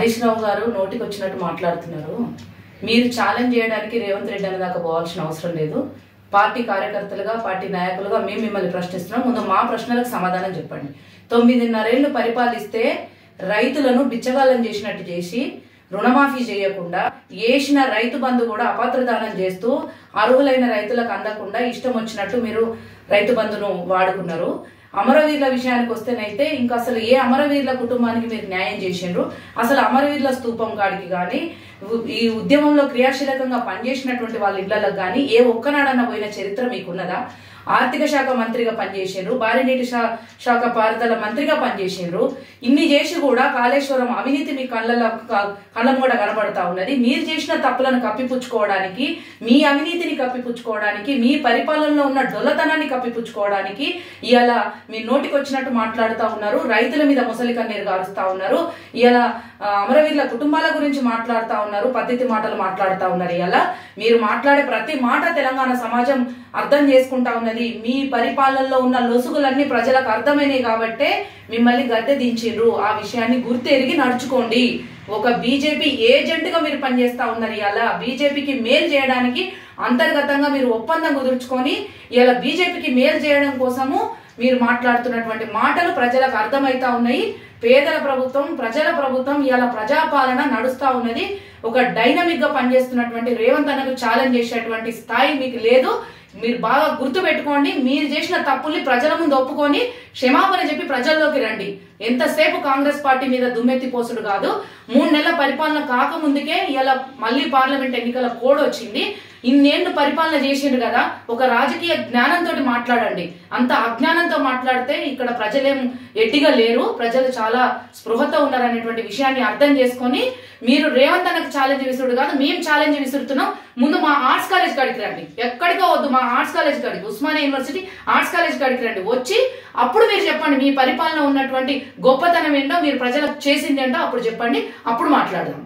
హరీష్ రావు గారు నోటికి వచ్చినట్టు మాట్లాడుతున్నారు. మీరు ఛాలెంజ్ చేయడానికి రేవంత్ రెడ్డి అనే దాకా పోవాల్సిన అవసరం లేదు. పార్టీ కార్యకర్తలుగా, పార్టీ నాయకులుగా మేము మిమ్మల్ని ప్రశ్నిస్తున్నాం. ముందు మా ప్రశ్నలకు సమాధానం చెప్పండి. 9.5 ఏళ్లు పరిపాలిస్తే రైతులను బిచ్చగాళ్ళం చేసినట్టు చేసి రుణమాఫీ చేయకుండా వేసిన రైతు బంధు కూడా అపాత్రదానం చేస్తూ అర్హులైన రైతులకు అందకుండా ఇష్టం వచ్చినట్టు మీరు రైతు బంధును వాడుకున్నారు. అమరవీరుల విషయానికి వస్తేనైతే ఇంకా అసలు ఏ అమరవీరుల కుటుంబానికి మీరు న్యాయం చేసిండ్రు? అసలు అమరవీరుల స్తూపం కాడికి కానీ, ఈ ఉద్యమంలో క్రియాశీలకంగా పనిచేసినటువంటి వాళ్ళ ఇళ్లకు కానీ ఏ ఒక్కనాడన్న పోయిన చరిత్ర మీకున్నదా? ఆర్థిక శాఖ మంత్రిగా పనిచేసిండ్రు, భారీనీటి శాఖ పారుదల మంత్రిగా పనిచేసిండ్రు. ఇన్ని చేసి కూడా కాళేశ్వరం అవినీతి మీ కళ్ళం కూడా కనబడతా ఉన్నది. మీరు చేసిన తప్పులను కప్పిపుచ్చుకోవడానికి, మీ అవినీతిని కప్పిపుచ్చుకోవడానికి, మీ పరిపాలనలో ఉన్న డొల్లతనాన్ని కప్పిపుచ్చుకోవడానికి ఇవాళ మీ నోటికి వచ్చినట్టు మాట్లాడుతూ ఉన్నారు. రైతుల మీద ముసలి కన్నీరు గారుస్తా ఉన్నారు. ఇవాళ అమరవీరుల కుటుంబాల గురించి మాట్లాడుతూ ఉన్నారు, పద్ధతి మాటలు మాట్లాడుతూ ఉన్నారు. ఇవాళ మీరు మాట్లాడే ప్రతి మాట తెలంగాణ సమాజం అర్థం చేసుకుంటా ఉన్నది. మీ పరిపాలనలో ఉన్న లొసుగులన్నీ ప్రజలకు అర్థమైనాయి కాబట్టే మిమ్మల్ని గద్దె దించిండ్రు. ఆ విషయాన్ని గుర్తెరిగి నడుచుకోండి. ఒక బీజేపీ ఏజెంట్ గా మీరు పనిచేస్తా ఉన్నారు. ఇలా బీజేపీకి మేలు చేయడానికి అంతర్గతంగా మీరు ఒప్పందం కుదుర్చుకొని ఇలా బీజేపీకి మేలు చేయడం కోసము మీరు మాట్లాడుతున్నటువంటి మాటలు ప్రజలకు అర్థమైతా ఉన్నాయి. పేదల ప్రభుత్వం, ప్రజల ప్రభుత్వం, ఇలా ప్రజాపాలన నడుస్తా ఉన్నది. ఒక డైనమిక్ గా పనిచేస్తున్నటువంటి రేవంత్ అన్నకు ఛాలెంజ్ చేసేటువంటి స్థాయి మీకు లేదు. మీరు బాగా గుర్తు పెట్టుకోండి. మీరు చేసిన తప్పుల్ని ప్రజల ముందు ఒప్పుకొని క్షమాపణ చెప్పి ప్రజల్లోకి రండి. ఎంతసేపు కాంగ్రెస్ పార్టీ మీద దుమ్మెత్తి పోసుడు కాదు. 3 నెలల పరిపాలన కాకముందుకే ఇలా మళ్ళీ పార్లమెంట్ ఎన్నికల కోడ్ వచ్చింది. ఇన్నేళ్లు పరిపాలన చేసిండు కదా, ఒక రాజకీయ జ్ఞానంతో మాట్లాడండి. అంత అజ్ఞానంతో మాట్లాడితే ఇక్కడ ప్రజలేం ఎట్టిగా లేరు, ప్రజలు చాలా స్పృహతో ఉన్నారనేటువంటి విషయాన్ని అర్థం చేసుకొని మీరు రేవంత్ అన్నకు ఛాలెంజ్ విసురుడు కాదు, మేము ఛాలెంజ్ విసురుతున్నాం. ముందు మా ఆర్ట్స్ కాలేజ్ కాడికి రండి. ఎక్కడికో వద్దు, మా ఆర్ట్స్ కాలేజ్ కాడికి, ఉస్మానియా యూనివర్సిటీ ఆర్ట్స్ కాలేజ్ కాడికి రండి. వచ్చి అప్పుడు మీరు చెప్పండి మీ పరిపాలన ఉన్నటువంటి గొప్పతనం ఏంటో, మీరు ప్రజలకు చేసింది ఏంటో అప్పుడు చెప్పండి. అప్పుడు మాట్లాడదాం.